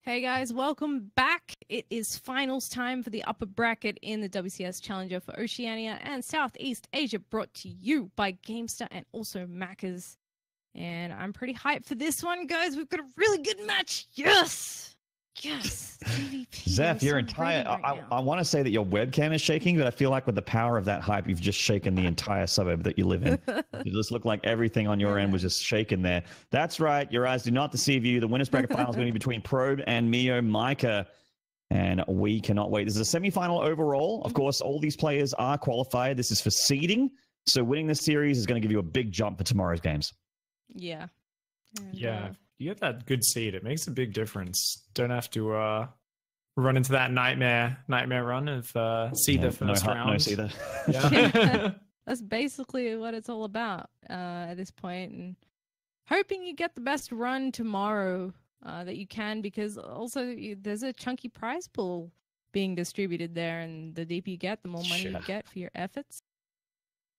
Hey guys, welcome back. It is finals time for the upper bracket in the WCS Challenger for Oceania and Southeast Asia, brought to you by Gamester and also Macca's. And I'm pretty hyped for this one, guys. We've got a really good match. Yes! Yes! CVP. Zeph, your entire... I want to say that your webcam is shaking, but I feel like with the power of that hype, you've just shaken the entire suburb that you live in. It just looked like everything on your end was just shaken there. That's right. Your eyes do not deceive you. The winners bracket final is going to be between Probe and Meomaika. And we cannot wait. This is a semi-final overall. Of course, all these players are qualified. This is for seeding. So winning this series is going to give you a big jump for tomorrow's games. Yeah. Yeah. You get that good seed, it makes a big difference. Don't have to run into that nightmare run of seed the first round. No seed. Yeah. That's basically what it's all about at this point. And hoping you get the best run tomorrow that you can, because also there's a chunky prize pool being distributed there, and the deeper you get, the more money you get for your efforts.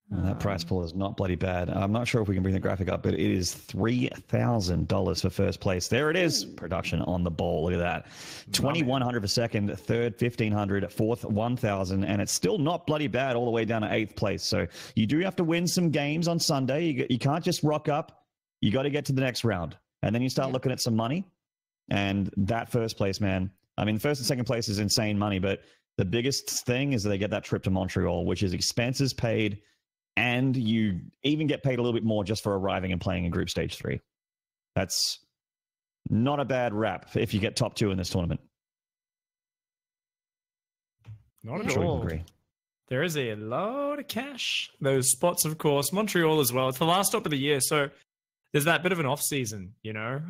That prize pool is not bloody bad. I'm not sure if we can bring the graphic up, but it is $3,000 for first place. There it is. Production on the ball. Look at that. 2,100 for second, third 1,500, fourth 1,000, and it's still not bloody bad all the way down to eighth place. So you do have to win some games on Sunday. You can't just rock up. You got to get to the next round, and then you start looking at some money. And that first place, man. I mean, first and second place is insane money, but the biggest thing is that they get that trip to Montreal, which is expenses paid. And you even get paid a little bit more just for arriving and playing in Group Stage 3. That's not a bad rap if you get top 2 in this tournament. Not at all. Agree. There is a lot of cash. Those spots, of course. Montreal as well. It's the last stop of the year, so there's that bit of an off season, you know.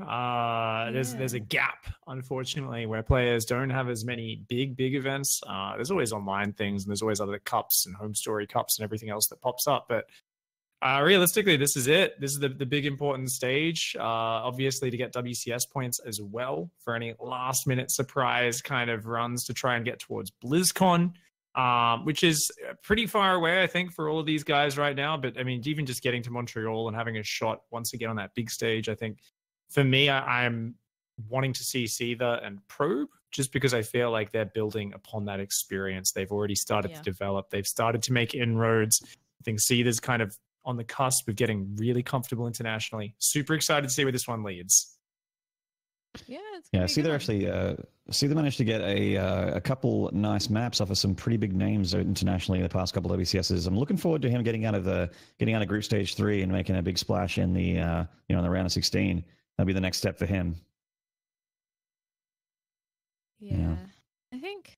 There's a gap, unfortunately, where players don't have as many big events. There's always online things, and there's always other cups and home story cups and everything else that pops up. But realistically, this is it. This is the big important stage. Obviously, to get WCS points as well for any last minute surprise kind of runs to try and get towards BlizzCon. Which is pretty far away, I think, for all of these guys right now. But, I mean, even just getting to Montreal and having a shot once again on that big stage, I think, for me, I'm wanting to see Seether and Probe, just because I feel like they're building upon that experience. They've already started to develop. They've started to make inroads. I think Seether's kind of on the cusp of getting really comfortable internationally. Super excited to see where this one leads. Yeah, Seether actually... Seether managed to get a couple nice maps off of some pretty big names internationally in the past couple of WCSs. I'm looking forward to him getting out of Group Stage 3 and making a big splash in the in the round of 16. That'll be the next step for him. Yeah. I think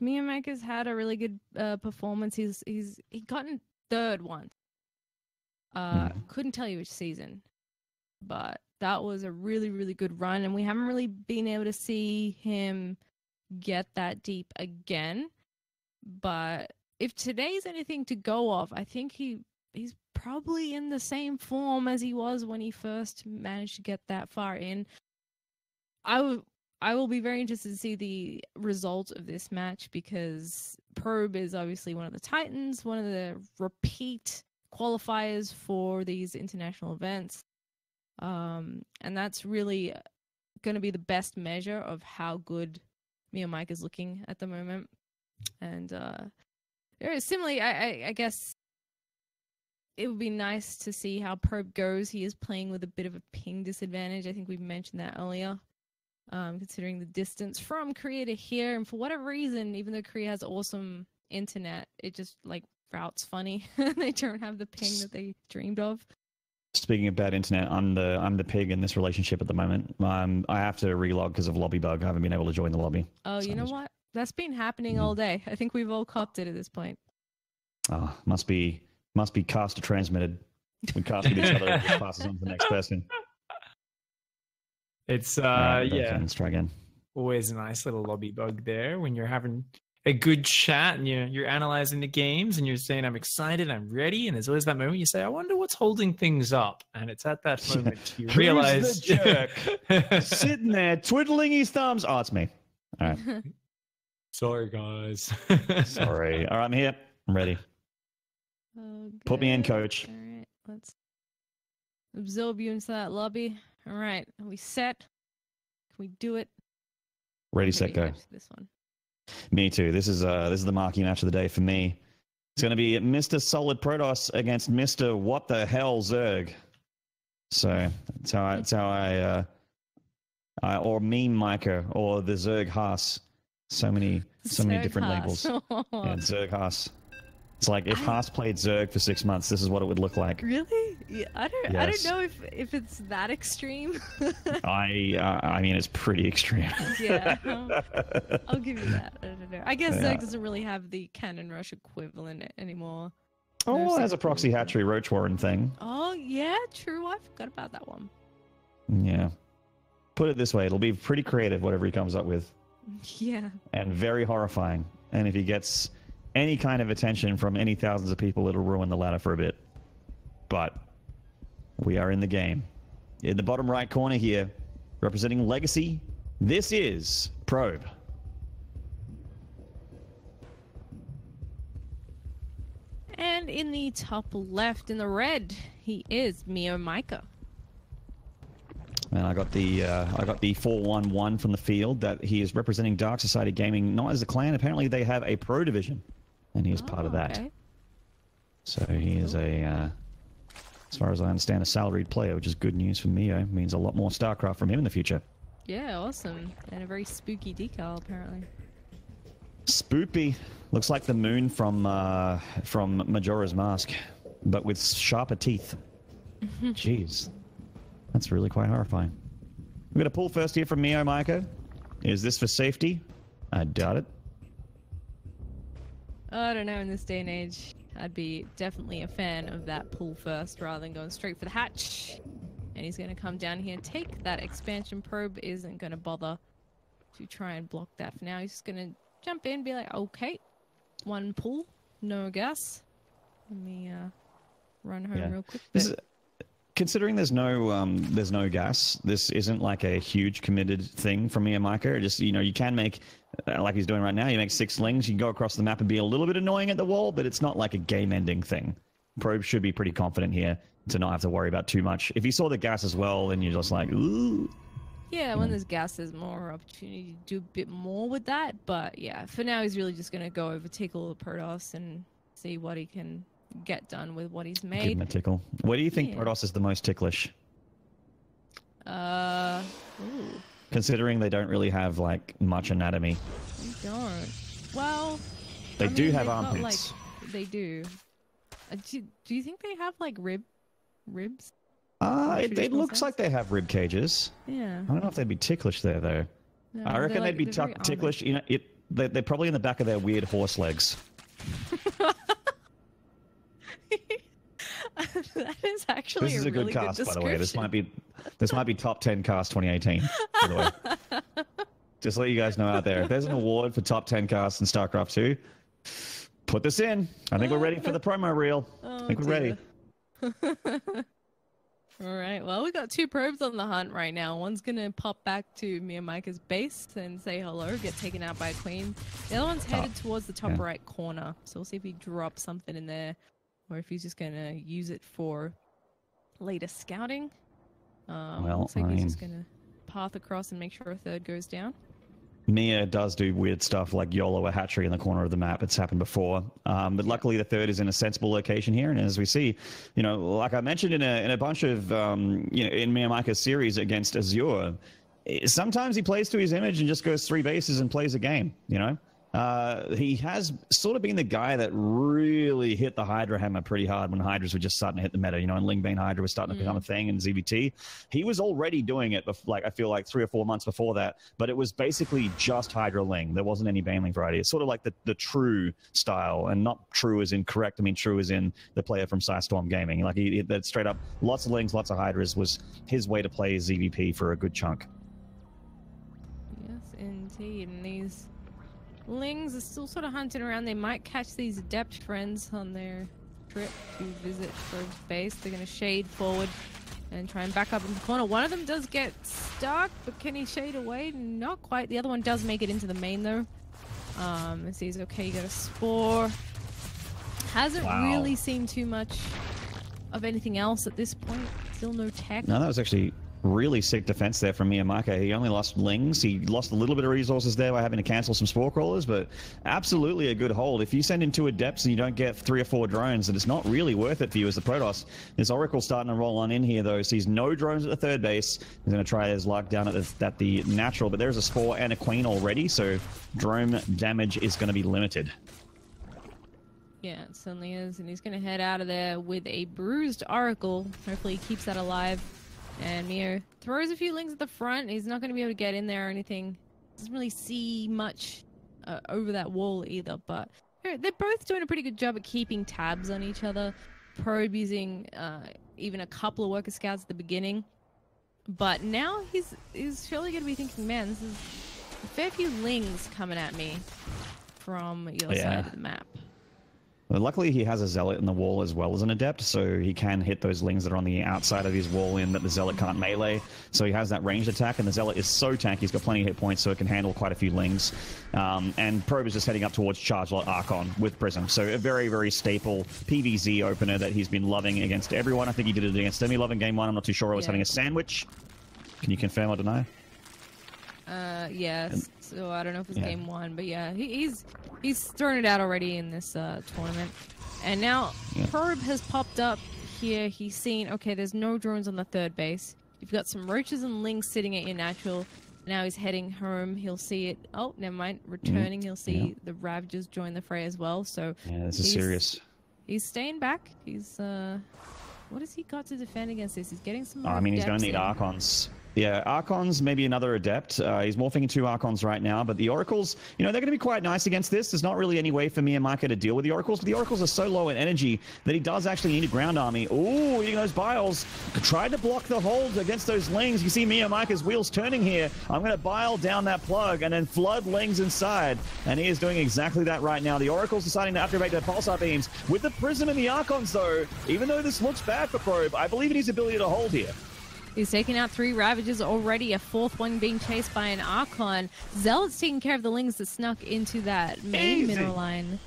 Meomaika's had a really good performance. He gotten third once. Couldn't tell you which season, but that was a really, really good run, and we haven't really been able to see him get that deep again. But if today's anything to go off, I think he's probably in the same form as he was when he first managed to get that far in. I will be very interested to see the result of this match, because Probe is obviously one of the Titans, one of the repeat qualifiers for these international events. And that's really going to be the best measure of how good Meomaika is looking at the moment. And similarly, I guess it would be nice to see how Probe goes. He is playing with a bit of a ping disadvantage. I think we mentioned that earlier, considering the distance from Korea to here. And for whatever reason, even though Korea has awesome internet, it just routes funny. They don't have the ping that they dreamed of. Speaking of bad internet, I'm the pig in this relationship at the moment. I have to relog because of lobby bug. I haven't been able to join the lobby. Oh, you know what? That's been happening all day. I think we've all copped it at this point. Oh, must be caster transmitted. We cast with each other and it passes on to the next person. It's let's try again. Always a nice little lobby bug there when you're having a good chat and you're analyzing the games and you're saying, I'm excited, I'm ready. And there's always that moment you say, I wonder what's holding things up. And it's at that moment you realize... Who's the jerk? Sitting there twiddling his thumbs. Oh, it's me. All right. Sorry, guys. Sorry. All right, I'm here. I'm ready. Put me in, coach. All right, let's absorb you into that lobby. All right, are we set? we do it? Ready, set, go. This one. Me too. This is the marquee match of the day for me. It's going to be Mr. Solid Protoss against Mr. What the Hell Zerg. So that's how I or Meomaika or the Zerg Haas. So many different labels. Yeah, Zerg Haas. It's like if Haas played Zerg for 6 months, this is what it would look like. Really? Yeah, I don't know if it's that extreme. I mean, it's pretty extreme. Yeah, I'll give you that. I don't know. I guess Zerg doesn't really have the cannon rush equivalent anymore. Oh, it has a proxy hatchery roach warren thing. Oh yeah, true. I forgot about that one. Yeah. Put it this way, it'll be pretty creative, whatever he comes up with. Yeah. And very horrifying. And if he gets any kind of attention from any thousands of people, it'll ruin the ladder for a bit. But we are in the game. In the bottom right corner here, representing Legacy, this is Probe. And in the top left, in the red, he is Meomaika. And I got the 411 from the field that he is representing Dark Society Gaming, not as a clan. Apparently they have a pro division, and he is part of that. Okay. So he is as far as I understand, a salaried player, which is good news for Mio. It means a lot more StarCraft from him in the future. Yeah, awesome. And a very spooky decal, apparently. Spoopy. Looks like the moon from Majora's Mask, but with sharper teeth. Jeez. That's really quite horrifying. We're going to pull first here from Meomaika. Is this for safety? I doubt it. I don't know, in this day and age, I'd be definitely a fan of that pull first rather than going straight for the hatch. And he's going to come down here and take that expansion probe. Isn't going to bother to try and block that for now. He's just going to jump in and be like, okay, one pull, no gas. Let me run home real quick. Considering there's no gas, this isn't like a huge committed thing from Meomaika. Just, you can make, like he's doing right now, you make 6 slings, you can go across the map and be a little bit annoying at the wall, but it's not like a game-ending thing. Probe should be pretty confident here to not have to worry about too much. If you saw the gas as well, then you're just like, ooh. Yeah, when there's gas, there's more opportunity to do a bit more with that. But yeah, for now, he's really just going to go over, tickle the Protoss and see what he can get done with what he's made. Give him a tickle. Where do you think Protoss is the most ticklish? Considering they don't really have like much anatomy. They don't. Well, they do have armpits. They do. Do you think they have like ribs? It looks like they have rib cages. Yeah. I don't know if they'd be ticklish there though. No, I reckon they'd be ticklish. They're probably in the back of their weird horse legs. That is actually this is a really good cast, good by the way. This might be top 10 cast 2018. By the way, just let you guys know out there. If there's an award for top 10 casts in StarCraft 2, put this in. I think we're ready for the promo reel. I think we're ready. All right. Well, we got 2 probes on the hunt right now. One's gonna pop back to Meomaika's base and say hello, get taken out by a queen. The other one's headed towards the top right corner. So we'll see if he drops something in there, or if he's just gonna use it for later scouting. Looks like he's just gonna path across and make sure a third goes down. Mia does do weird stuff like YOLO a hatchery in the corner of the map. It's happened before. But luckily the third is in a sensible location here. And as we see, like I mentioned in a bunch of, in Meomaika's series against Azure, sometimes he plays to his image and just goes 3 bases and plays a game, He has sort of been the guy that really hit the Hydra hammer pretty hard when Hydras were just starting to hit the meta, and Lingbane Hydra was starting to become a thing in ZVT. He was already doing it, I feel like 3 or 4 months before that, but it was basically just Hydra Ling. There wasn't any Baneling variety. It's sort of like the true style, and not true as in correct. I mean, true as in the player from Psystorm Gaming. Like, that straight up, lots of Lings, lots of Hydras was his way to play ZVP for a good chunk. Yes, indeed. And these Lings are still sort of hunting around. They might catch these adept friends on their trip to visit Probe's base. They're going to shade forward and try and back up in the corner. One of them does get stuck, but can he shade away? Not quite. The other one does make it into the main, though. And sees, okay, you got a spore. Hasn't really seen too much of anything else at this point. Still no tech. No, that was actually Really sick defense there from Meomaika. He only lost Lings. He lost a little bit of resources there by having to cancel some Spore Crawlers, but absolutely a good hold. If you send in 2 Adepts and you don't get 3 or 4 drones, then it's not really worth it for you as the Protoss. This Oracle starting to roll on in here, though. Sees no drones at the third base. He's going to try his luck down at the natural, but there's a Spore and a Queen already, so drone damage is going to be limited. Yeah, it certainly is, and he's going to head out of there with a bruised Oracle. Hopefully he keeps that alive. And Mio throws a few Lings at the front. He's not going to be able to get in there or anything. Doesn't really see much over that wall either. But they're both doing a pretty good job at keeping tabs on each other. Probe using even a couple of Worker Scouts at the beginning. But now he's surely going to be thinking, man, this is a fair few Lings coming at me from your side of the map. Well, luckily, he has a Zealot in the wall as well as an Adept, so he can hit those Lings that are on the outside of his wall in that the Zealot can't melee. So he has that ranged attack, and the Zealot is so tanky, he's got plenty of hit points, so it can handle quite a few Lings. And Probe is just heading up towards Charge Lot Archon with Prism. So a very, very staple PvZ opener that he's been loving against everyone. I think he did it against Demi Love in Game 1. I'm not too sure I was having a sandwich. Can you confirm or deny? Yes. So I don't know if it's Game 1, but yeah, he's thrown it out already in this tournament. And now Probe has popped up here. He's seen, okay, there's no drones on the third base. You've got some Roaches and Lings sitting at your natural. Now he's heading home. He'll see it. Oh, never mind. Returning, he'll see the Ravagers join the fray as well. So yeah, this is serious. He's staying back. He's what has he got to defend against this? He's getting some. I mean, he's going to need Archons. Yeah, Archons, maybe another Adept. He's morphing into Archons right now, but the Oracles, you know, they're going to be quite nice against this. There's not really any way for Meomaika to deal with the Oracles, but the Oracles are so low in energy that he does actually need a ground army. Ooh, eating those Biles. Tried to block the hold against those Lings. You see Meomaika's wheels turning here. I'm going to Bile down that plug and then flood Lings inside, and he is doing exactly that right now. The Oracles deciding to activate their Pulsar beams with the Prism and the Archons, though. Even though this looks bad for Probe, I believe in his ability to hold here. He's taking out 3 Ravagers already, a 4th one being chased by an Archon. Zealot's taking care of the Lings that snuck into that main mineral line.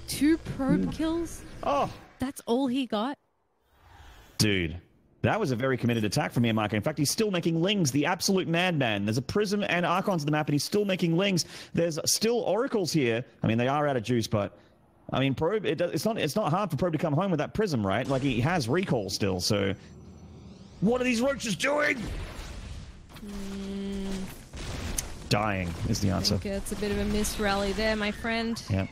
2 Probe kills? Oh. That's all he got? Dude, that was a very committed attack from Meomaika. In fact, he's still making Lings, the absolute madman. There's a Prism and Archons on the map, and he's still making Lings. There's still Oracles here. I mean, they are out of juice, but... I mean, Probe, it's not hard for Probe to come home with that Prism, right? Like, he has recall still, so... What are these Roaches doing? Dying is the answer. I think it's a bit of a missed rally there, my friend. Yep.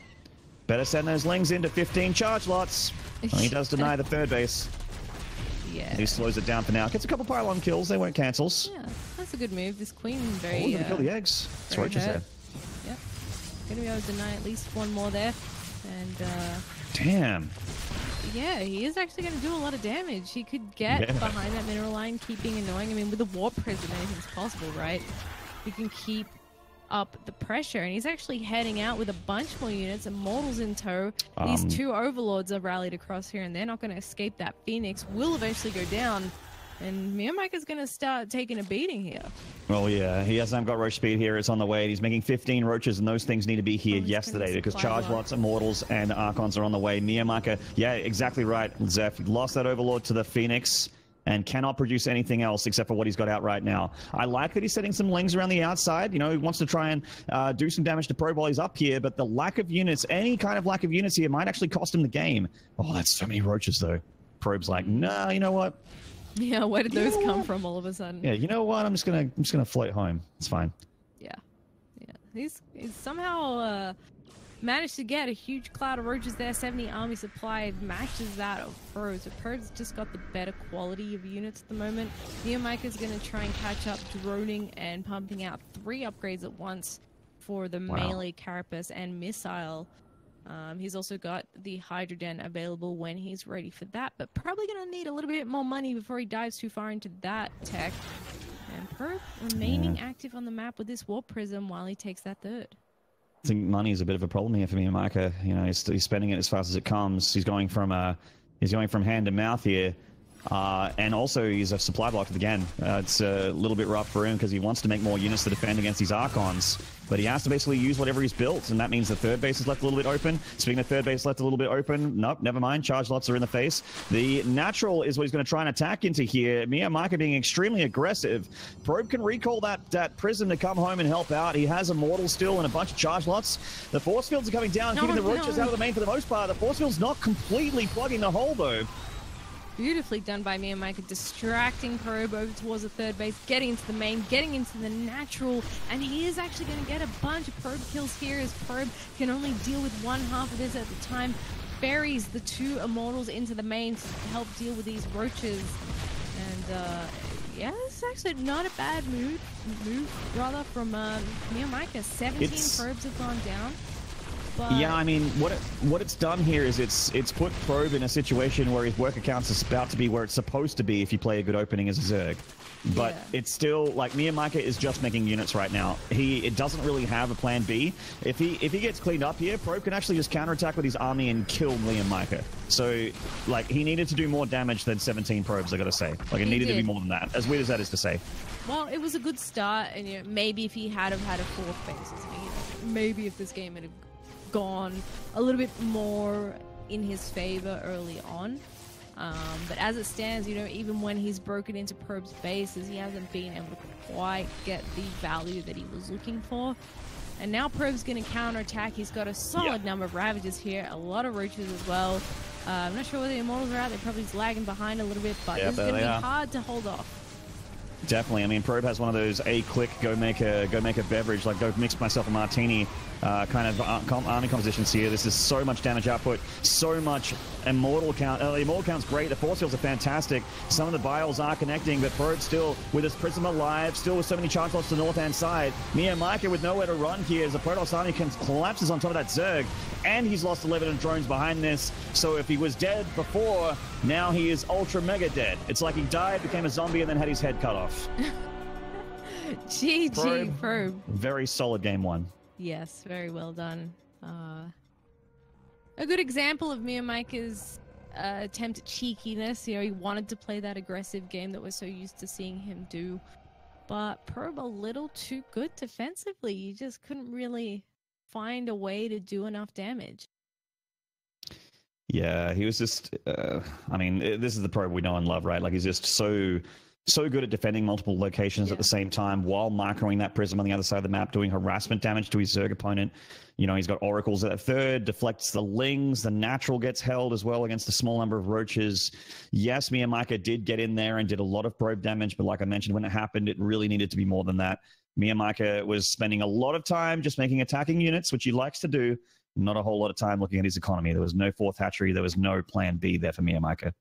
Better send those Lings into 15 charge lots. Well, he does deny the third base. Yeah. He slows it down for now. Gets a couple pylon kills. They weren't cancels. Yeah, that's a good move. This Queen very... Oh, gonna kill the eggs. It's Roaches there. Yep. Gonna be able to deny at least one more there. And, damn. Yeah, he is actually going to do a lot of damage. He could get behind that mineral line, keep being annoying. I mean, with the Warp Prism, anything's possible, right? He can keep up the pressure, and he's actually heading out with a bunch more units, Immortals in tow. These 2 Overlords are rallied across here, and they're not going to escape that. Phoenix will eventually go down, and Meomaika's going to start taking a beating here. Well, yeah, he hasn't got Roach speed here. It's on the way. He's making 15 Roaches, and those things need to be here yesterday because Charge Lots, Immortals, and Archons are on the way. Meomaika, yeah, exactly right, Zeph. Lost that Overlord to the Phoenix and cannot produce anything else except for what he's got out right now. I like that he's setting some Lings around the outside. You know, he wants to try and do some damage to Probe while he's up here, but the lack of units, any kind of lack of units here might actually cost him the game. Oh, that's so many Roaches, though. Probe's like, nah, you know what? Yeah, where did those come from all of a sudden? Yeah, you know what? I'm just gonna float home. It's fine. Yeah. He's somehow managed to get a huge cloud of Roaches there. 70 army supply matches that of Probe. So Probe's just got the better quality of units at the moment. Meomaika's gonna try and catch up, droning and pumping out 3 upgrades at once for the melee carapace and missile. He's also got the Hydroden available when he's ready for that, but probably going to need a little bit more money before he dives too far into that tech. And Probe remaining active on the map with this Warp Prism while he takes that third. I think money is a bit of a problem here for Meomaika. You know, he's spending it as fast as it comes. He's going from hand to mouth here. And also, he's a supply block again. It's a little bit rough for him because he wants to make more units to defend against these Archons. But he has to basically use whatever he's built, and that means the third base is left a little bit open. Speaking of third base left a little bit open, nope, never mind. Charge lots are in the face. The natural is what he's going to try and attack into here. Meomaika being extremely aggressive. Probe can recall that Prism to come home and help out. He has Immortal still and a bunch of charge lots. The force fields are coming down, keeping the roaches out of the main for the most part. The force field's not completely plugging the hole, though. Beautifully done by Meomaika, distracting Probe over towards the third base, getting into the main, getting into the natural, and he is actually going to get a bunch of Probe kills here as Probe can only deal with one half of this at the time. Ferries the two Immortals into the main to help deal with these roaches. And yeah, it's actually not a bad move rather from Meomaika. 17 Probes have gone down. But yeah, I mean, what it's done here is it's put Probe in a situation where his worker count is about to be where it's supposed to be if you play a good opening as a Zerg. But it's still, like, Meomaika is just making units right now. It doesn't really have a plan B. If he gets cleaned up here, Probe can actually just counterattack with his army and kill Meomaika. So, like, he needed to do more damage than 17 Probes, I gotta say. Like, it needed to be more than that, as weird as that is to say. Well, it was a good start, and you know, maybe if he had had a fourth base, maybe if this game had gone a little bit more in his favor early on. But as it stands, you know, even when he's broken into Probe's bases, he hasn't been able to quite get the value that he was looking for. And now Probe's going to counterattack. He's got a solid number of Ravagers here, a lot of Roaches as well. I'm not sure where the Immortals are at. They're probably just lagging behind a little bit, but this is going to be hard to hold off. Definitely. I mean, Probe has one of those click, go make a beverage, like go mix myself a martini kind of army compositions here. This is so much damage output, so much Immortal count. The Immortal count's great. The force fields are fantastic. Some of the bios are connecting, but Probe still with his Prism alive, still with so many charge lots to the north-hand side. Meomaika with nowhere to run here as the Protoss army collapses on top of that Zerg, and he's lost 11 drones behind this. So if he was dead before, now he is ultra mega dead. It's like he died, became a zombie, and then had his head cut off. GG, Probe. Very solid game one. Yes, very well done. A good example of Meomaika's attempt at cheekiness. You know, he wanted to play that aggressive game that we're so used to seeing him do. But Probe a little too good defensively. You just couldn't really find a way to do enough damage. Yeah, he was just, I mean, this is the Probe we know and love, right? Like, he's just so good at defending multiple locations at the same time while macroing that Prism on the other side of the map, doing harassment damage to his Zerg opponent. You know, he's got Oracles at third, deflects the Lings, the Natural gets held as well against a small number of Roaches. Yes, Meomaika did get in there and did a lot of Probe damage, but like I mentioned, when it happened, it really needed to be more than that. Meomaika was spending a lot of time just making attacking units, which he likes to do, not a whole lot of time looking at his economy. There was no fourth hatchery. There was no plan B there for Meomaika.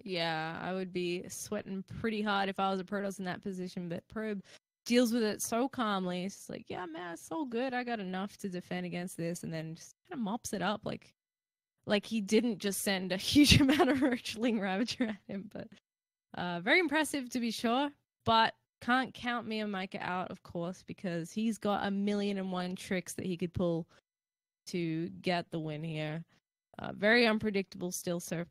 Yeah, I would be sweating pretty hard if I was a Protoss in that position, but Probe deals with it so calmly. It's just like, yeah, man, it's so good. I got enough to defend against this, and then just kind of mops it up like he didn't just send a huge amount of Roachling Ravager at him. But very impressive to be sure, but can't count Meomaika out, of course, because he's got 1,000,001 tricks that he could pull to get the win here. Very unpredictable still, so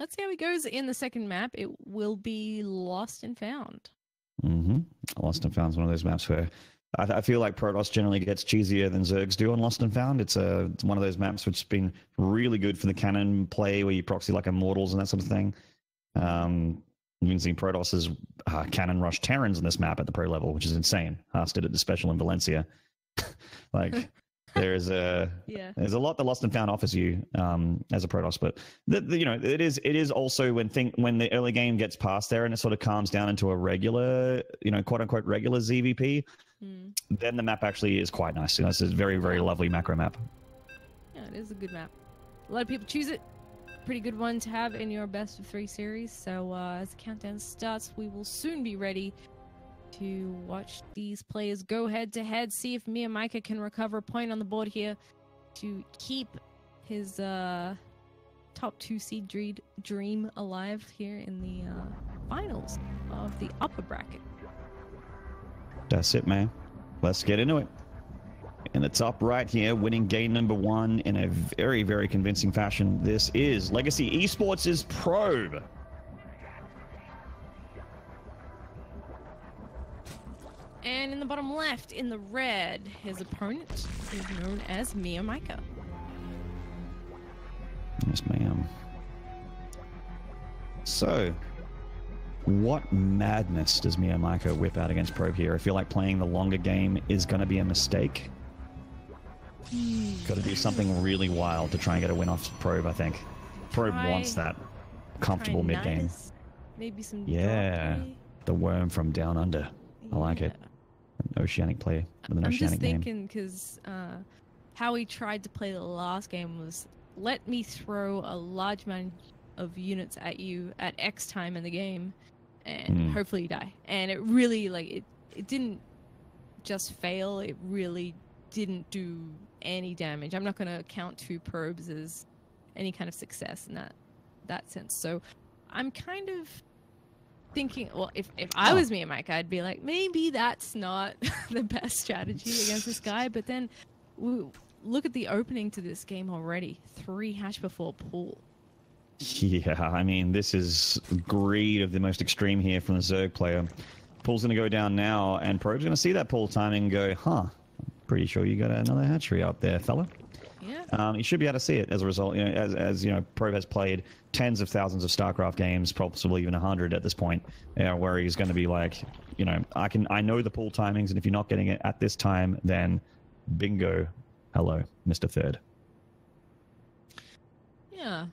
let's see how he goes in the second map. It will be Lost and Found. Lost and Found is one of those maps where I feel like Protoss generally gets cheesier than Zergs do on Lost and Found. It's one of those maps which has been really good for the cannon play where you proxy like Immortals and that sort of thing. You've been seeing Protoss's cannon rush Terrans in this map at the pro level, which is insane. Haas did it the special in Valencia. Like... There's a lot that Lost and Found offers you as a Protoss, but you know, it is also when the early game gets past there and it sort of calms down into a regular, you know, quote unquote regular ZVP, then the map actually is quite nice. You know, it's a very, very lovely macro map. Yeah, it is a good map. A lot of people choose it. Pretty good one to have in your best of 3 series. So as the countdown starts, we will soon be ready to watch these players go head-to-head, see if Meomaika can recover a point on the board here to keep his top 2 seed dream alive here in the finals of the upper bracket. That's it, man. Let's get into it. In the top right here, winning game number 1 in a very, very convincing fashion. This is Legacy Esports' Probe. And in the bottom left, in the red, his opponent is known as Meomaika. Yes, ma'am. So, what madness does Meomaika whip out against Probe here? I feel like playing the longer game is going to be a mistake. Got to do something really wild to try and get a win off Probe, I think. Probe wants that comfortable mid-game. Maybe some the worm from down under. I like it. An oceanic play with an oceanic name. I'm just thinking because how he tried to play the last game was let me throw a large amount of units at you at X time in the game and hopefully you die. And it really, like, it didn't just fail, it really didn't do any damage. I'm not going to count 2 probes as any kind of success in that sense. So I'm kind of thinking, well, if I was Meomaika, I'd be like, maybe that's not the best strategy against this guy. But then look at the opening to this game already. 3 hatch before pool. Yeah, I mean, this is greed of the most extreme here from the Zerg player. Pool's going to go down now, and Probe's going to see that pool timing and go, huh, pretty sure you got another hatchery up there, fella. Yeah. You should be able to see it as a result. You know, as you know, Probe has played tens of thousands of StarCraft games, possibly even 100 at this point, where he's going to be like, you know, I know the pool timings, and if you're not getting it at this time, then bingo, hello, Mr. Third. Yeah.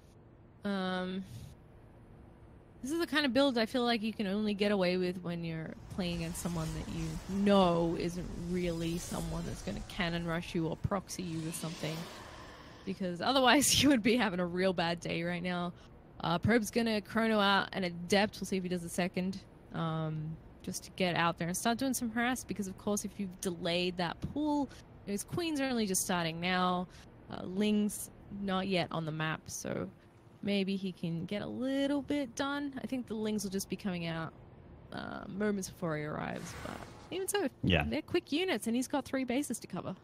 This is the kind of build I feel like you can only get away with when you're playing against someone that you know isn't really someone that's going to cannon rush you or proxy you or something. Because otherwise you would be having a real bad day right now. Probe's going to chrono out an Adept. We'll see if he does a second. Just to get out there and start doing some harass. Because, of course, if you've delayed that pool, his queens are only just starting now. Ling's not yet on the map, so maybe he can get a little bit done. I think the Lings will just be coming out moments before he arrives. But even so, they're quick units, and he's got 3 bases to cover.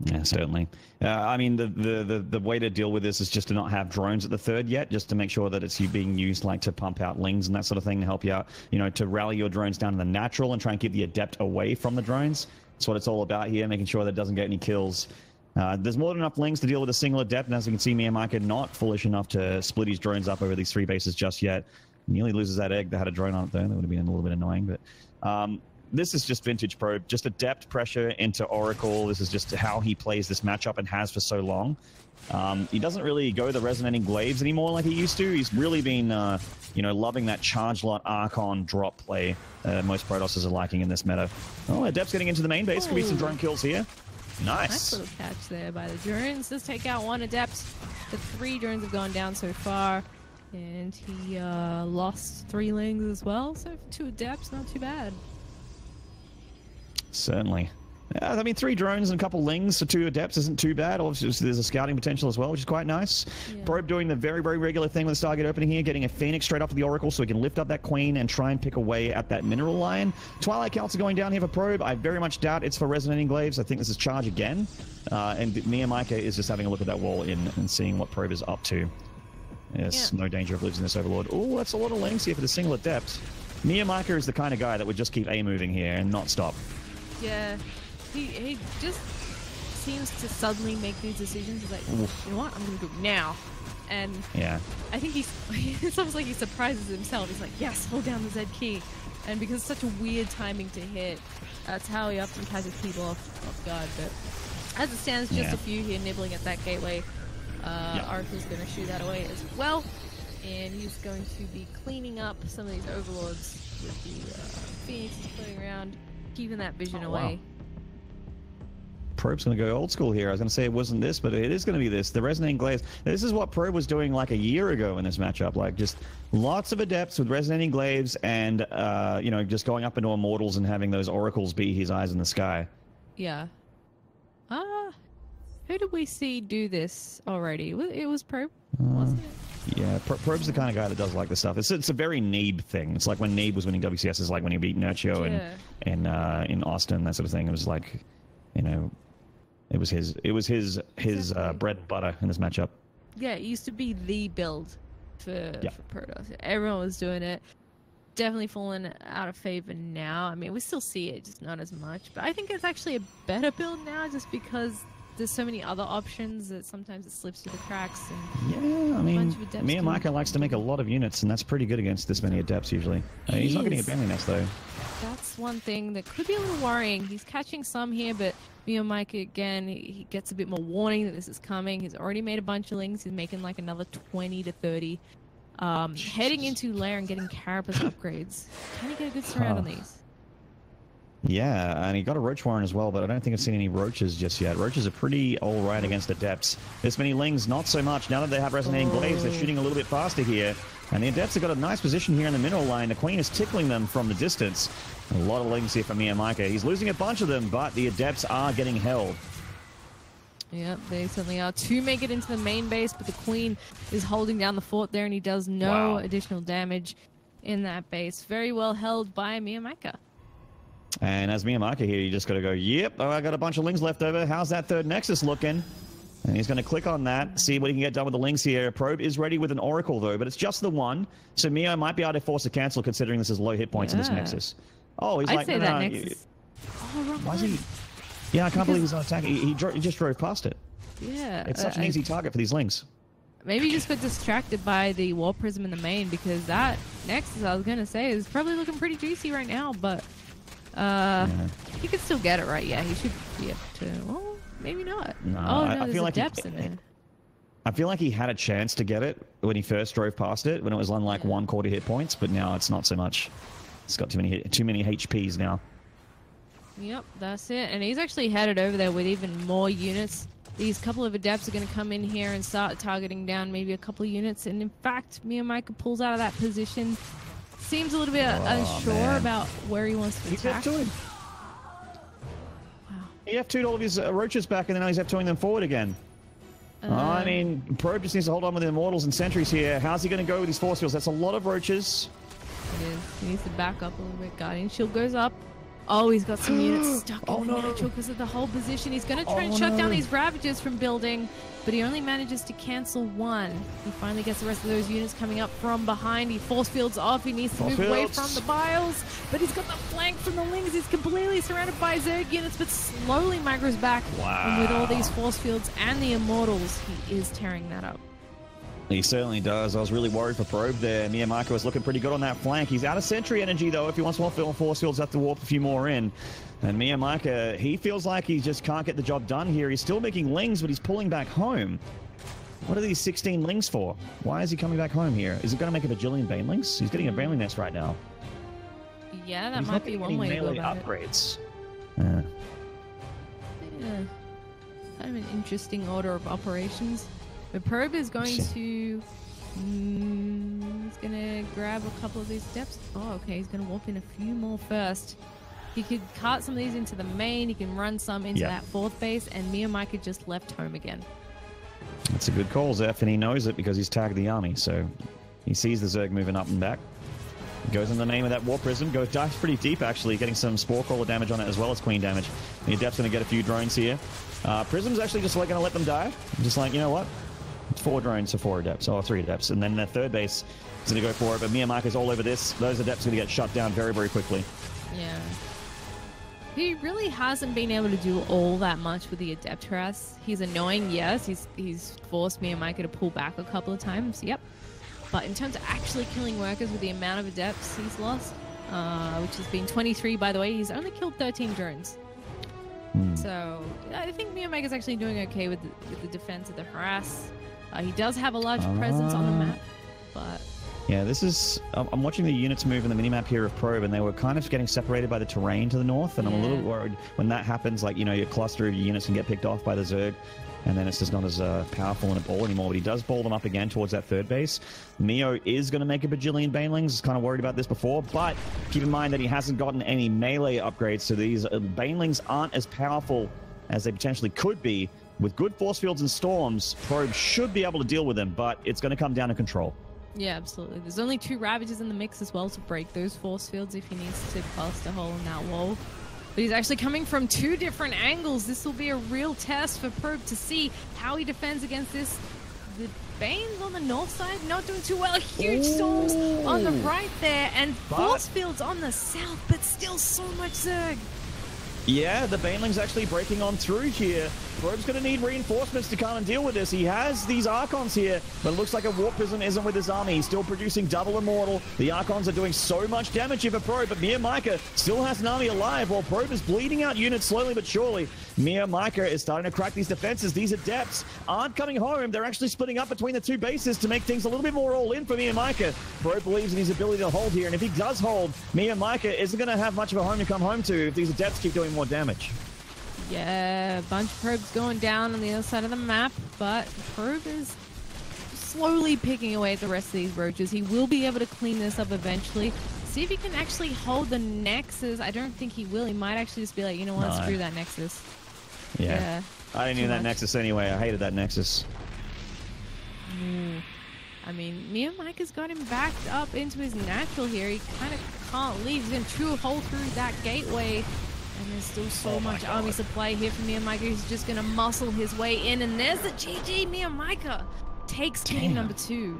Yeah, certainly. I mean, the way to deal with this is just to not have drones at the third yet, just to make sure that it's being used like to pump out Lings and that sort of thing to help you out, you know, to rally your drones down to the natural and try and keep the Adept away from the drones. That's what it's all about here, making sure that it doesn't get any kills. There's more than enough Lings to deal with a single Adept, and as we can see, Meomaika not foolish enough to split his drones up over these 3 bases just yet. Nearly loses that egg that had a drone on it there. That would have been a little bit annoying, but this is just vintage Probe. Just Adept pressure into Oracle. This is just how he plays this matchup and has for so long. He doesn't really go the Resonating Glaives anymore like he used to. He's really been, you know, loving that Charge Lot Archon drop play most Protosses are liking in this meta. Oh, Adept's getting into the main base. Could be some drone kills here. Nice little catch there by the drones. Let's take out 1 Adept. The 3 drones have gone down so far. And he lost 3 Lings as well. So 2 Adepts, not too bad. Certainly. I mean, 3 drones and a couple Lings for 2 Adepts isn't too bad. Obviously, there's a scouting potential as well, which is quite nice. Yeah. Probe doing the very, very regular thing with the Stargate opening here, getting a Phoenix straight off of the Oracle so he can lift up that Queen and try and pick away at that Mineral Line. Twilight Counts are going down here for Probe. I very much doubt it's for Resonating Glaives. I think this is Charge again. And Meomaika is just having a look at that wall in and seeing what Probe is up to. Yes, no danger of losing this Overlord. Oh, that's a lot of Lings here for the single Adept. Meomaika is the kind of guy that would just keep A-moving here and not stop. Yeah. He just seems to suddenly make these decisions. He's like, you know what? I'm going to go now. And yeah, I think it's almost like he surprises himself. He's like, yes, hold down the Z key. And because it's such a weird timing to hit, that's how he often catches people off guard. But as it stands, just a few here nibbling at that gateway. Oracle's going to shoot that away as well. And he's going to be cleaning up some of these Overlords with the Phoenixes floating around, keeping that vision away. Wow. Probe's going to go old school here. I was going to say it wasn't this, but it is going to be this. The Resonating Glaives. This is what Probe was doing like a year ago in this matchup. Like just lots of Adepts with Resonating Glaives and, you know, just going up into Immortals and having those Oracles be his eyes in the sky. Yeah. Who did we see do this already? It was Probe, wasn't it? Yeah, Probe's the kind of guy that does like this stuff. It's a very Neeb thing. It's like when Neeb was winning WCS. It's like when he beat Nurture and in Austin, that sort of thing. It was like, you know, it was his bread and butter in this matchup. Yeah, it used to be the build for Protoss. Everyone was doing it. definitely fallen out of favor now. I mean, we still see it, just not as much. But I think it's actually a better build now, just because there's so many other options that sometimes it slips through the cracks. And yeah, I mean, Meomaika likes to make a lot of units, and that's pretty good against this many adepts usually. He's not getting a Bentley nest though. That's one thing that could be a little worrying. He's catching some here, but Meomaika, again, he gets a bit more warning that this is coming. He's already made a bunch of lings. He's making like another 20 to 30. Heading into lair and getting carapace upgrades. Can he get a good surround on these? Yeah, and he got a roach warren as well, but I don't think I've seen any roaches just yet. Roaches are pretty all right against adepts. This many lings, not so much. Now that they have resonating blades, they're shooting a little bit faster here. And the adepts have got a nice position here in the mineral line. The queen is tickling them from the distance. A lot of lings here for Meomaika. He's losing a bunch of them, but the adepts are getting held. Yep, they certainly are. 2 make it into the main base, but the queen is holding down the fort there, and he does no additional damage in that base. Very well held by Meomaika. And as Meomaika here, you just got to go, yep, oh, I got a bunch of lings left over. How's that third nexus looking? And he's going to click on that, see what he can get done with the lings here. Probe is ready with an oracle, though, but it's just the one. So Meo might be able to force a cancel, considering this is low hit points in this nexus. Oh, he's like, say that nexus. Why is he... Yeah, I can't believe he's not attacking. He just drove past it. Yeah. It's such an easy target for these lings. Maybe he just got distracted by the War Prism in the main, because that Nexus, I was going to say, is probably looking pretty juicy right now, but he could still get it, right? Yeah, he should be up to... Well, maybe not. No, oh, no, I there's feel like depths in there. I feel like he had a chance to get it when he first drove past it, when it was on like 1/4 hit points, but now it's not so much. It's got too many HPs now. Yep, that's it. And he's actually headed over there with even more units. These couple of adepts are going to come in here and start targeting down maybe a couple of units. And in fact, Meomaika pulls out of that position. Seems a little bit unsure about where he wants to attack. Wow. He F2'd all of his roaches back, and then now he's F2'ing them forward again. I mean, Probe just needs to hold on with the Immortals and Sentries here. How's he going to go with these force fields? That's a lot of roaches. It is. He needs to back up a little bit. Guardian Shield goes up. Oh, he's got some units stuck in neutral because of the whole position. He's going to try and shut down these Ravagers from building, but he only manages to cancel one. He finally gets the rest of those units coming up from behind. He force fields off. He needs to move away from the Biles, but he's got the flank from the Lings. He's completely surrounded by Zerg units, but slowly micros back. Wow. And with all these force fields and the Immortals, he is tearing that up. He certainly does. I was really worried for Probe there. Meomaika was looking pretty good on that flank. He's out of sentry energy, though. If he wants more force fields, have to warp a few more in. And Meomaika, he feels like he just can't get the job done here. He's still making lings, but he's pulling back home. What are these 16 lings for? Why is he coming back home here? Is he going to make a bajillion banelings? He's getting a baneling nest right now. Yeah, that might be one way to go about upgrades. Yeah. Kind of an interesting order of operations. But Probe is going to... he's going to grab a couple of these steps. Oh, okay. He's going to warp in a few more first. He could cart some of these into the main. He can run some into that fourth base. And Meomaika just left home again. That's a good call, Zeph. And he knows it because he's tagged the army. So he sees the Zerg moving up and back. Goes in the name of that War Prism. Dives pretty deep, actually. Getting some Spore Crawler damage on it as well as Queen damage. The Adept's going to get a few drones here. Prism's actually just going to let them die. Just like, you know what? 4 drones for 4 adepts, or 3 adepts, and then the third base is going to go for it, but Meomaika's all over this. Those adepts are going to get shut down very, very quickly. Yeah. He really hasn't been able to do all that much with the adept harass. He's annoying, yes. He's forced Meomaika to pull back a couple of times, yep. But in terms of actually killing workers with the amount of adepts he's lost, which has been 23, by the way, he's only killed 13 drones. So I think Meomaika's actually doing okay with the defense of the harass. He does have a large presence on the map, but... Yeah, this is... I'm watching the units move in the minimap here of Probe, and they were kind of getting separated by the terrain to the north, and I'm a little worried when that happens, like, you know, your cluster of your units can get picked off by the Zerg, and then it's just not as powerful in a ball anymore, but he does ball them up again towards that third base. Meo is going to make a bajillion banelings. Kind of worried about this before, but keep in mind that he hasn't gotten any melee upgrades, so these banelings aren't as powerful as they potentially could be. With good force fields and storms, Probe should be able to deal with them, but it's going to come down to control. Yeah, absolutely. There's only 2 Ravagers in the mix as well to break those force fields if he needs to bust a hole in that wall. But he's actually coming from 2 different angles. This will be a real test for Probe to see how he defends against this. The Bane's on the north side, not doing too well. Huge storms on the right there, and force fields on the south, but still so much Zerg. Yeah, the Baneling's actually breaking on through here. Probe's going to need reinforcements to come and deal with this. He has these Archons here, but it looks like a Warp Prism isn't with his army. He's still producing double Immortal. The Archons are doing so much damage here for Probe, but Meomaika still has an army alive while Probe is bleeding out units slowly but surely. Meomaika is starting to crack these defenses. These Adepts aren't coming home. They're actually splitting up between the two bases to make things a little bit more all-in for Meomaika. Probe believes in his ability to hold here, and if he does hold, Meomaika isn't going to have much of a home to come home to if these Adepts keep doing more damage. Yeah, a bunch of Probes going down on the other side of the map, but Probe is slowly picking away at the rest of these roaches. He will be able to clean this up eventually. See if he can actually hold the Nexus. I don't think he will. He might actually just be like, you know what, no. Screw that Nexus. Yeah. I didn't need that Nexus anyway. I hated that Nexus. I mean, Meomaika's got him backed up into his natural here. He kind of can't leave. He's going to true hole through that gateway. And there's still so much army supply here for Meomaika. He's just going to muscle his way in. And there's the GG. Meomaika takes game number 2.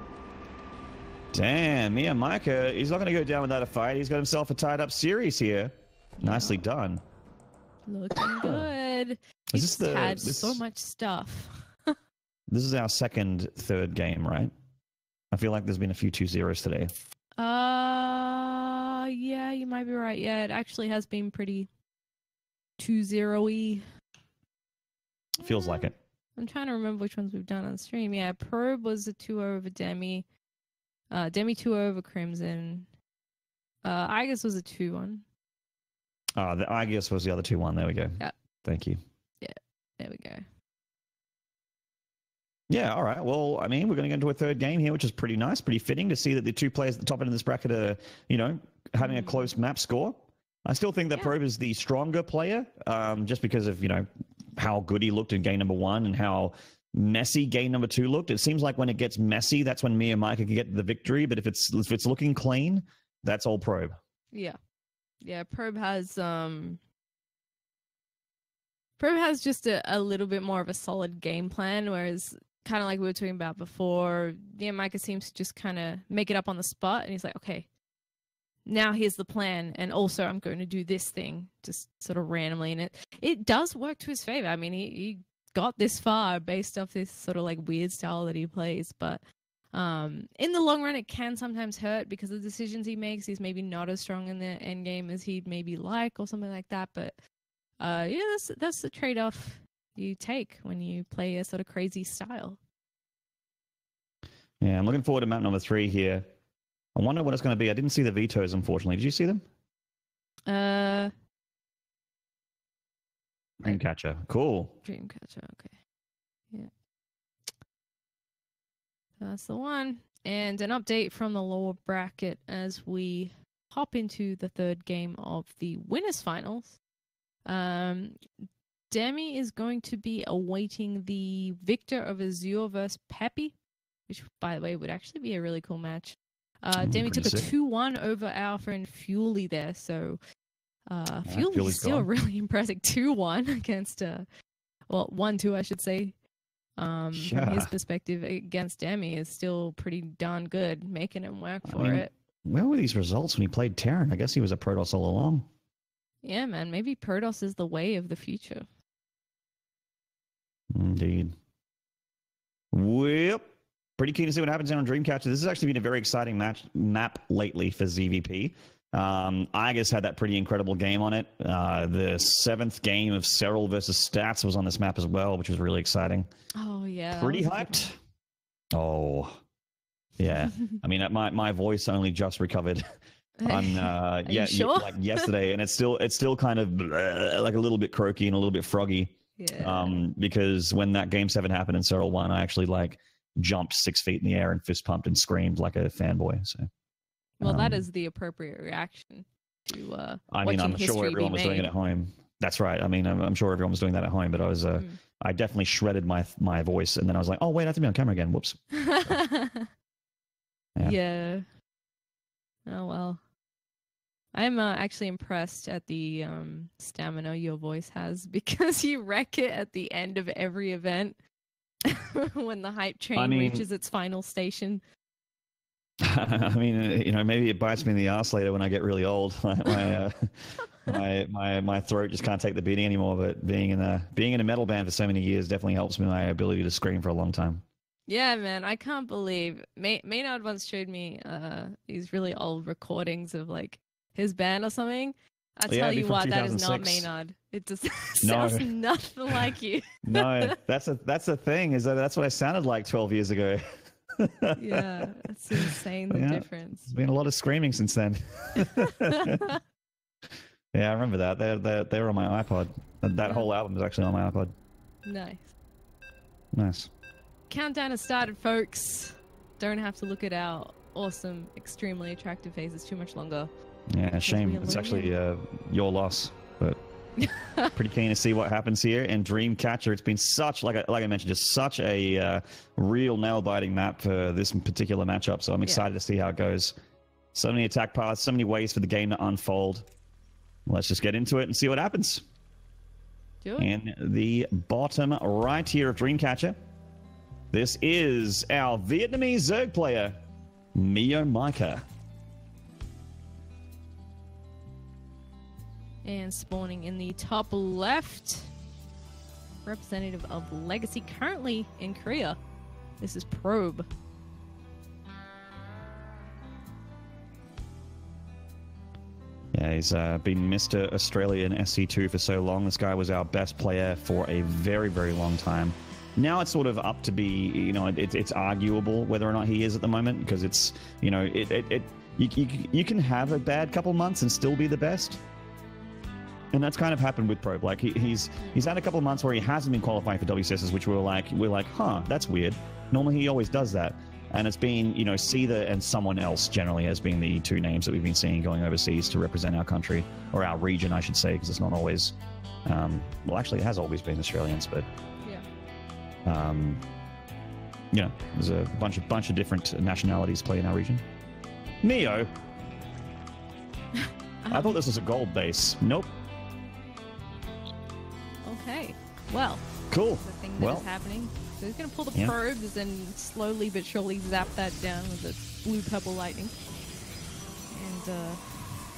Damn, Meomaika, he's not going to go down without a fight. He's got himself a tied-up series here. Nicely done. Looking good. He's had so much stuff. This is our third game, right? I feel like there's been a few 2-0s today. Yeah, you might be right. Yeah, it actually has been pretty 2-0-y. Feels like it. I'm trying to remember which ones we've done on stream. Yeah, Probe was a 2-0 over Demi. Demi 2-0 over Crimson. Aegis was a 2-1. The Aegis was the other 2-1. There we go. Yeah. Thank you. Yeah, there we go. Yeah, all right. Well, I mean, we're going to get into a third game here, which is pretty nice, pretty fitting to see that the two players at the top end of this bracket are, you know, having a close map score. I still think that Probe is the stronger player, just because of, you know, how good he looked in game number 1 and how messy game number 2 looked. It seems like when it gets messy, that's when Meomaika can get the victory. But if it's looking clean, that's all Probe. Yeah, yeah. Probe has just a little bit more of a solid game plan, whereas kind of like we were talking about before, Meomaika seems to just kind of make it up on the spot, and he's like, okay, now here's the plan, and also I'm going to do this thing just sort of randomly, and it does work to his favor. I mean, he got this far based off this sort of like weird style that he plays, but in the long run it can sometimes hurt because of the decisions he makes. He's maybe not as strong in the end game as he'd maybe like or something like that, but yeah, that's the trade-off you take when you play a sort of crazy style. Yeah, I'm looking forward to map number 3 here. I wonder what it's going to be. I didn't see the vetoes, unfortunately. Did you see them? Dreamcatcher. Cool. Dreamcatcher, okay. Yeah. That's the one. And an update from the lower bracket as we hop into the third game of the winners finals. Demi is going to be awaiting the victor of Azure versus Peppy, which, by the way, would actually be a really cool match. Demi took a 2-1 over our friend Fuely there, so Fuely's still gone. Really impressive. 2-1 against, 1-2, I should say. From his perspective against Demi is still pretty darn good, making him work for it. Where were these results when he played Terran? I guess he was a Protoss all along. Yeah, man. Maybe Protoss is the way of the future. Indeed. Well, pretty keen to see what happens on Dreamcatcher. This has actually been a very exciting map lately for ZVP. Aegis had that pretty incredible game on it. The 7th game of Serral versus Stats was on this map as well, which was really exciting. Oh, yeah. Pretty hyped. Oh, yeah. I mean, my voice only just recovered on like yesterday, and it's still kind of like a little bit croaky and a little bit froggy. Yeah. Because when that game 7 happened in Serral 1, I actually like jumped 6 feet in the air and fist pumped and screamed like a fanboy. So, well, that is the appropriate reaction to. I mean, I'm sure everyone was doing it at home. That's right. I mean, I'm sure everyone was doing that at home, but I was, I definitely shredded my voice, and then I was like, oh wait, I have to be on camera again. Whoops. Yeah. Oh well. I'm actually impressed at the stamina your voice has, because you wreck it at the end of every event. when the hype train reaches its final station. I mean, maybe it bites me in the ass later when I get really old. My throat just can't take the beating anymore. But being in a metal band for so many years definitely helps me my ability to scream for a long time. Yeah, man, I can't believe Maynard once showed me these really old recordings of like his band or something. I tell you what, that is not Maynard. It just sounds nothing like you. No, that's the thing, is that's what I sounded like 12 years ago. Yeah, it's insane the difference. There's been a lot of screaming since then. Yeah, I remember that. They were on my iPod. That whole album is actually on my iPod. Nice. Countdown has started, folks. Don't have to look at our awesome, extremely attractive faces too much longer. Yeah, shame. It's actually your loss, but pretty keen to see what happens here. And Dreamcatcher, it's been such, like I mentioned, just such a real nail-biting map for this particular matchup. So I'm excited to see how it goes. So many attack paths, so many ways for the game to unfold. Let's just get into it and see what happens. In the bottom right here of Dreamcatcher, this is our Vietnamese Zerg player, Meomaika. And spawning in the top left, representative of Legacy, currently in Korea. This is Probe. Yeah, he's been Mr. Australia in SC2 for so long. This guy was our best player for a very, very long time. Now it's sort of up to be, it's arguable whether or not he is at the moment, because it's, you can have a bad couple months and still be the best. And that's kind of happened with Probe. Like he's had a couple of months where he hasn't been qualifying for WCSs, which we're like, huh, that's weird. Normally he always does that. And it's been, SEA and someone else generally has been the two names that we've been seeing going overseas to represent our country, or our region, I should say, because it's not always, well, actually it has always been Australians, but there's a bunch of different nationalities play in our region. Neo. I thought this was a gold base. Nope. Okay. Well. Cool. The thing that is happening. So he's going to pull the probes and slowly but surely zap that down with the blue-purple lightning. And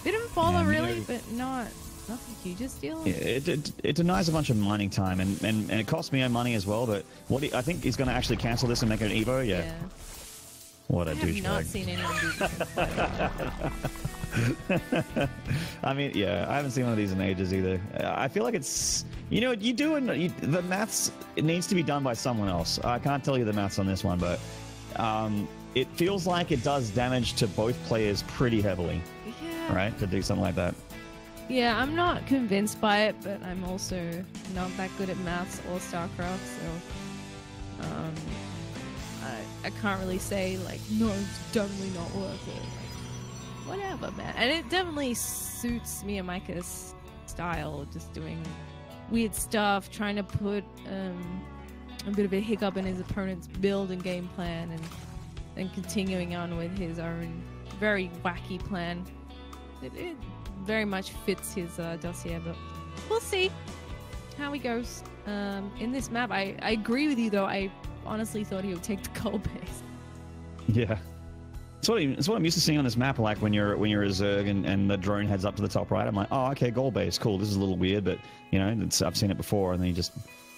bit of a follow, really, but not the hugest deal. Yeah, it denies a bunch of mining time, and it costs me money as well, but I think he's going to actually cancel this and make it an Evo? Yeah. What a douchebag. I have not seen anyone do this. I mean, yeah, I haven't seen one of these in ages either. I feel like it's, the maths, it needs to be done by someone else. I can't tell you the maths on this one, but it feels like it does damage to both players pretty heavily, right, to do something like that. Yeah, I'm not convinced by it, but I'm also not that good at maths or StarCraft, so I can't really say, like, no, it's definitely not worth it. Like, whatever, man. And it definitely suits Meomaika's style, just doing weird stuff, trying to put a bit of a hiccup in his opponent's build and game plan, and then continuing on with his own very wacky plan. It very much fits his dossier, but we'll see how he goes. In this map, I agree with you, though. I honestly thought he would take the gold base. Yeah. It's what I'm used to seeing on this map, like when you're a Zerg and the drone heads up to the top right. I'm like, oh, okay, gold base, cool. This is a little weird, but, I've seen it before, and then he just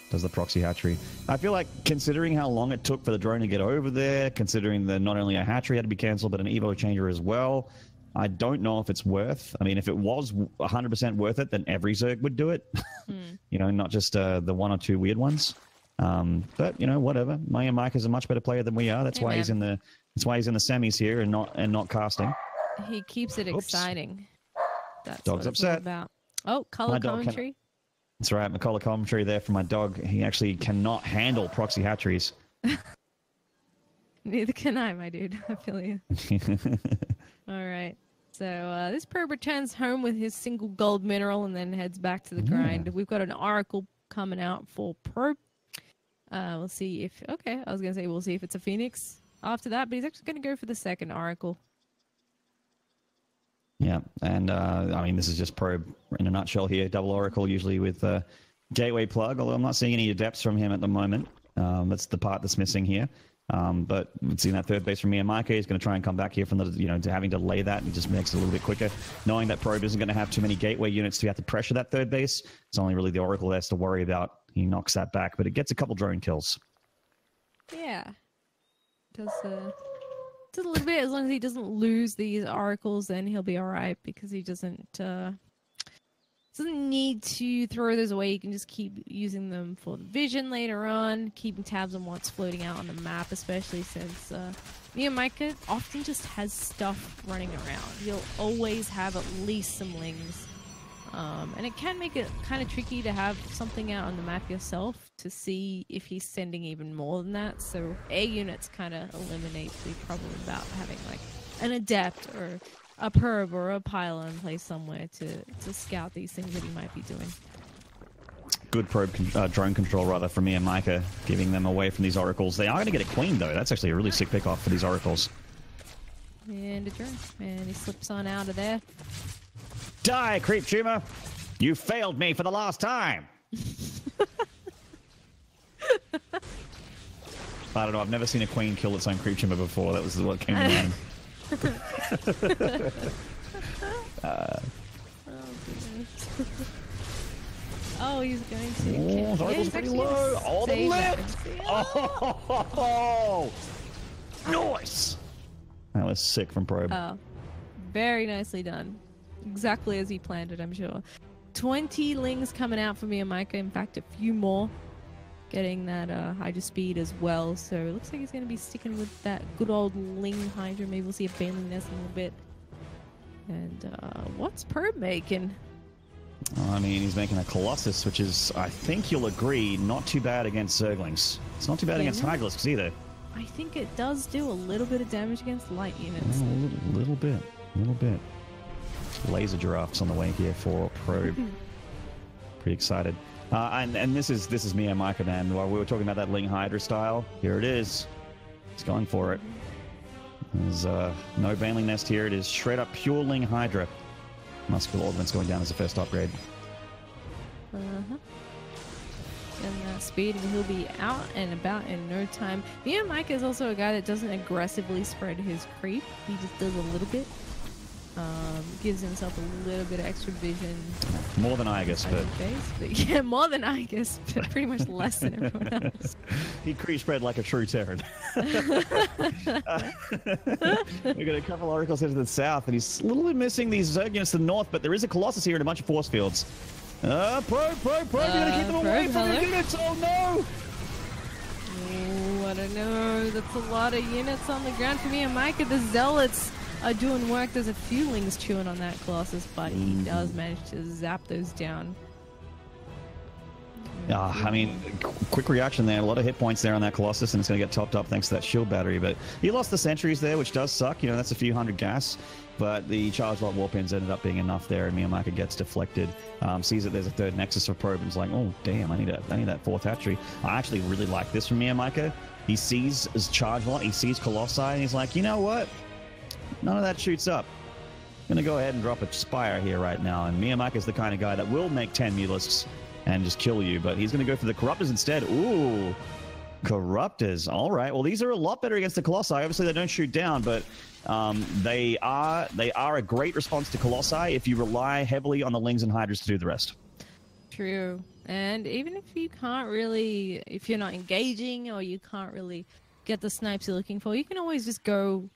does the proxy hatchery. I feel like, considering how long it took for the drone to get over there, considering that not only a hatchery had to be cancelled, but an Evo changer as well, I don't know if it's worth. I mean, if it was 100% worth it, then every Zerg would do it. Not just the one or two weird ones. But whatever. Meomaika is a much better player than we are. That's why he's in the semis here and not casting. He keeps it exciting. That's Dog's upset. About. Oh, color commentary. That's right. My color commentary there for my dog. He actually cannot handle proxy hatcheries. Neither can I, my dude. I feel you. All right. So this probe returns home with his single gold mineral and then heads back to the grind. We've got an oracle coming out for probe. We'll see if... Okay, I was going to say we'll see if it's a phoenix after that, but he's actually going to go for the second oracle. Yeah, and I mean, this is just probe in a nutshell here. Double oracle, usually with gateway plug, although I'm not seeing any adepts from him at the moment. That's the part that's missing here. But seeing that third base from Meomaika, he's going to try and come back here from the, to having to lay that, and it just makes it a little bit quicker. Knowing that Probe isn't going to have too many gateway units to have to pressure that third base, it's only really the Oracle that has to worry about. He knocks that back, but it gets a couple drone kills. Yeah. Does a little bit. As long as he doesn't lose these Oracles, then he'll be all right, because he doesn't need to throw those away. You can just keep using them for the vision later on, keeping tabs on what's floating out on the map, especially since Meomaika often just has stuff running around. He'll always have at least some lings. And it can make it kind of tricky to have something out on the map yourself to see if he's sending even more than that. So A units kind of eliminate the problem about having like an adept or a probe or a pylon place somewhere to scout these things that he might be doing. Good probe drone control rather from Meomaika, giving them away from these Oracles. They are going to get a queen though. That's actually a really sick pick off for these Oracles. And a drone, and he slips on out of there. Die, creep tumor! You failed me for the last time! I don't know, I've never seen a queen kill its own creep tumor before. That was what came to mind. Oh, he's going to. Oh, he's pretty low. Oh, the lift! Oh, nice! That was sick from Probe. Oh, very nicely done. Exactly as he planned it, I'm sure. 20 lings coming out for Meomaika. In fact, a few more. Getting that Hydra speed as well. So it looks like he's going to be sticking with that good old ling Hydra. Maybe we'll see a Baneling Nest in a little bit. And what's Probe making? I mean, he's making a Colossus, which is, I think you'll agree, not too bad against Zerglings. It's not too bad against Hydralisks either. I think it does do a little bit of damage against light units. A little bit. Laser giraffes on the way here for Probe. Pretty excited. And this is Meomaika, man. While we were talking about that Ling Hydra style, here it is. He's going for it. There's no Baneling Nest here. It is straight up pure Ling Hydra. Muscular Augment's going down as a first upgrade. And that speed, and he'll be out and about in no time. Meomaika is also a guy that doesn't aggressively spread his creep. He just does a little bit. Gives himself a little bit of extra vision. More than Igus, but yeah, more than Igus, but pretty much less than everyone else. He creep spread like a true Terran. We've got a couple Oracles here to the south, and he's a little bit missing these Zerg units to the north, but there is a Colossus here and a bunch of force fields. Probe, you're gonna keep them away from the units. Oh no! Oh, I don't know. That's a lot of units on the ground for Meomaika. The Zealots are doing work. There's a few lings chewing on that Colossus, but he does manage to zap those down. I mean, quick reaction there. A lot of hit points there on that Colossus, and it's going to get topped up thanks to that shield battery. But he lost the sentries there, which does suck. That's a few hundred gas. But the charge lot warpins ended up being enough there, and Meomaika gets deflected. Sees that there's a third Nexus for Probe, and is like, oh damn, I need that fourth hatchery. I actually really like this from Meomaika. He sees his charge lot, he sees Colossi, and he's like, you know what? None of that shoots up. I'm going to go ahead and drop a Spire here right now. And Meomaika is the kind of guy that will make 10 Mulisks and just kill you. But he's going to go for the Corruptors instead. Ooh, Corruptors. All right. Well, these are a lot better against the Colossi. Obviously, they don't shoot down, but they are a great response to Colossi if you rely heavily on the Lings and Hydras to do the rest. True. And even if you can't really, if you're not engaging or you can't really get the snipes you're looking for, you can always just go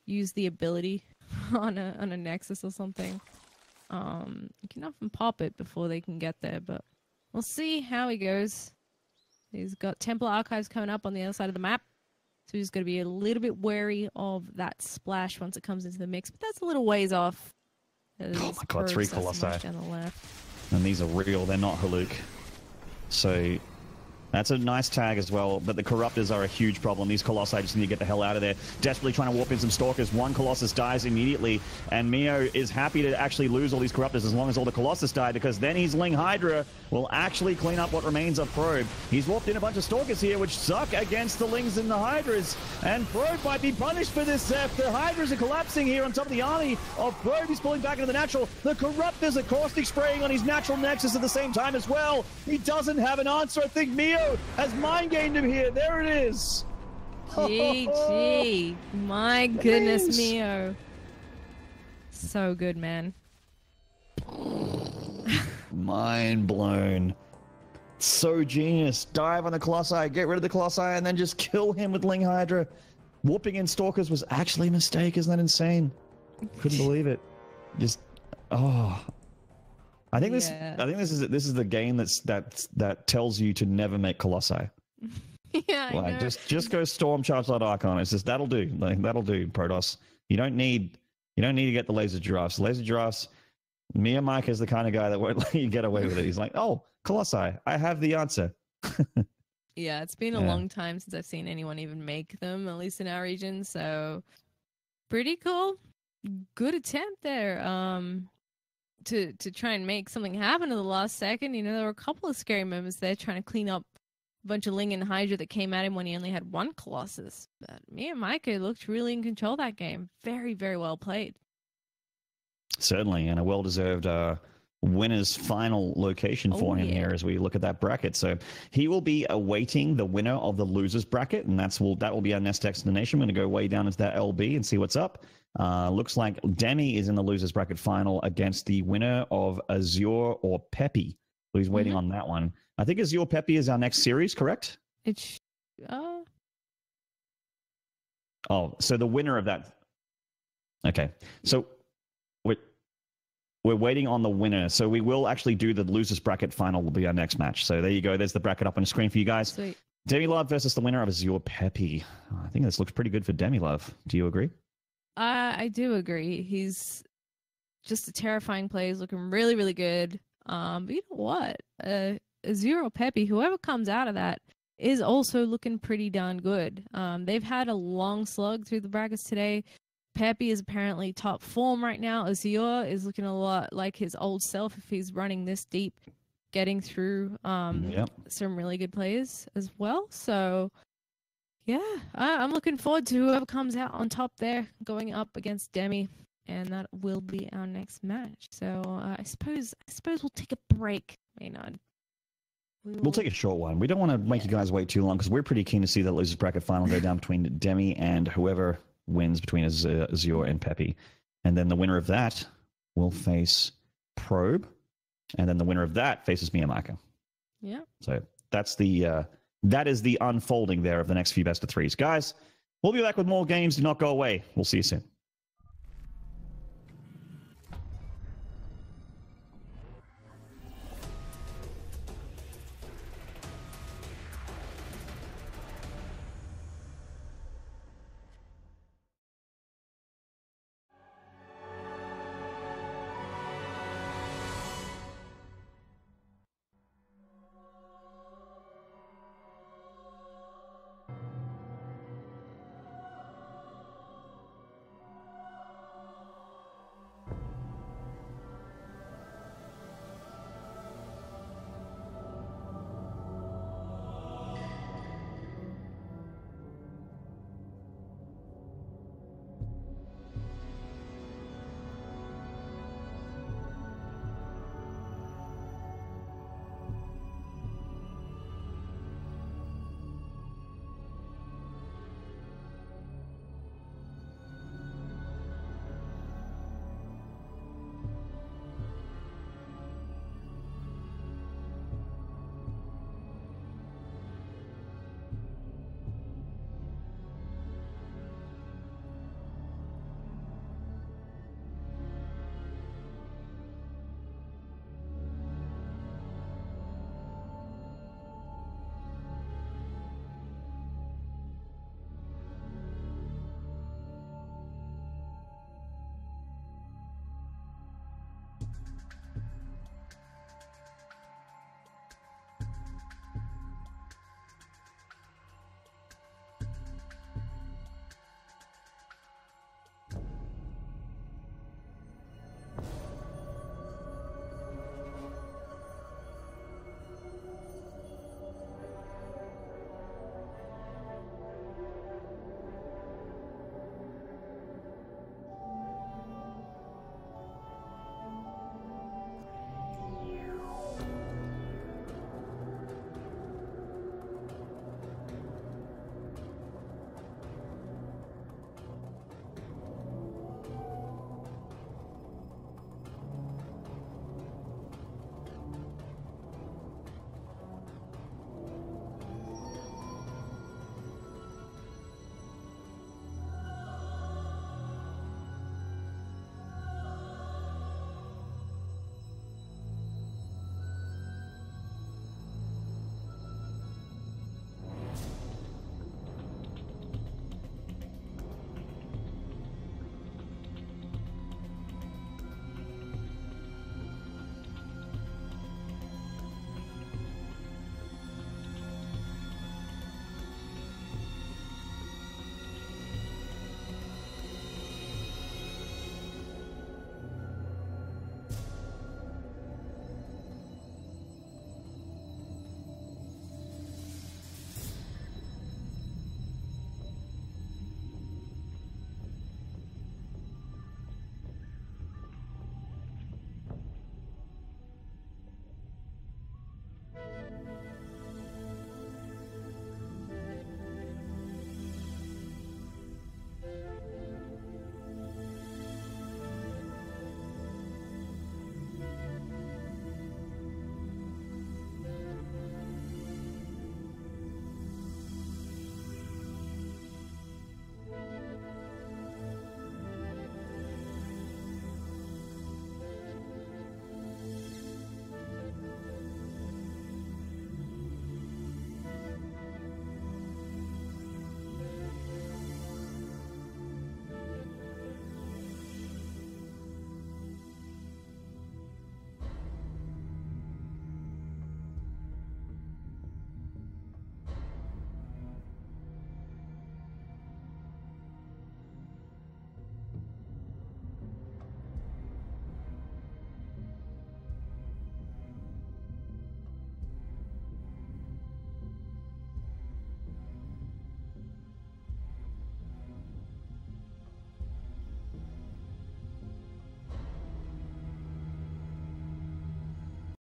use the ability on a Nexus or something. You can often pop it before they can get there, but we'll see how he goes. He's got Temple Archives coming up on the other side of the map, so he's going to be a little bit wary of that splash once it comes into the mix, but that's a little ways off. Oh my god, 3 Colossi. Down the left. And these are real, they're not Haluk. So that's a nice tag as well, but the Corruptors are a huge problem. These Colossi just need to get the hell out of there. Desperately trying to warp in some Stalkers. One Colossus dies immediately, and Meo is happy to actually lose all these Corruptors as long as all the Colossus die, because then his Ling Hydra will actually clean up what remains of Probe. He's warped in a bunch of Stalkers here, which suck against the Lings and the Hydras, and Probe might be punished for this, Zeph. The Hydras are collapsing here on top of the army of Probe. He's pulling back into the natural. The Corruptors are caustic spraying on his natural Nexus at the same time as well. He doesn't have an answer. I think Meo Mio has mind gained him here. There it is. GG. My goodness, Mio. So good, man. Mind blown. So genius. Dive on the Colossi, get rid of the Colossi, and then just kill him with Ling Hydra. Whooping in Stalkers was actually a mistake. Isn't that insane? Couldn't believe it. Just, oh. I think this is the game that tells you to never make Colossi. Yeah, like just go Storm Charge that Archon. It's just that'll do. Like that'll do, Protoss. You don't need to get the laser giraffes. Laser giraffes, Meomaika is the kind of guy that won't let you get away with it. He's like, oh, Colossi, I have the answer. Yeah, it's been a long time since I've seen anyone even make them, at least in our region. So pretty cool. Good attempt there. To try and make something happen at the last second. You know, there were a couple of scary moments there trying to clean up a bunch of Ling and Hydra that came at him when he only had one Colossus. But Meomaika looked really in control that game. Very, very well played. Certainly, and a well-deserved winner's final location for him here as we look at that bracket. So he will be awaiting the winner of the loser's bracket, and that will be our next destination. We're going to go way down into that LB and see what's up. Looks like Demi is in the loser's bracket final against the winner of Azure or Peppy. So he's waiting on that one. I think Azure Peppy is our next series, correct? Oh, so the winner of that. Okay, so we're waiting on the winner. So we will actually do the loser's bracket final will be our next match. So there you go. There's the bracket up on the screen for you guys. Sweet. Demilove versus the winner of Azure Peppy. I think this looks pretty good for Demilove. Do you agree? I do agree. He's just a terrifying player. He's looking really, really good. But you know what? Azure or Peppy, whoever comes out of that, is also looking pretty darn good. They've had a long slug through the brackets today. Peppy is apparently top form right now. Azure is looking a lot like his old self if he's running this deep, getting through some really good players as well. So, yeah, I'm looking forward to whoever comes out on top there going up against Demi, and that will be our next match. So I suppose we'll take a break, Maynard. We'll take a short one. We don't want to make you guys wait too long because we're pretty keen to see that losers bracket final go down between Demi and whoever wins between Azure and Peppy. And then the winner of that will face Probe. And then the winner of that faces Meomaika. Yeah. So that's that is the unfolding there of the next few best of threes. Guys, we'll be back with more games. Do not go away. We'll see you soon.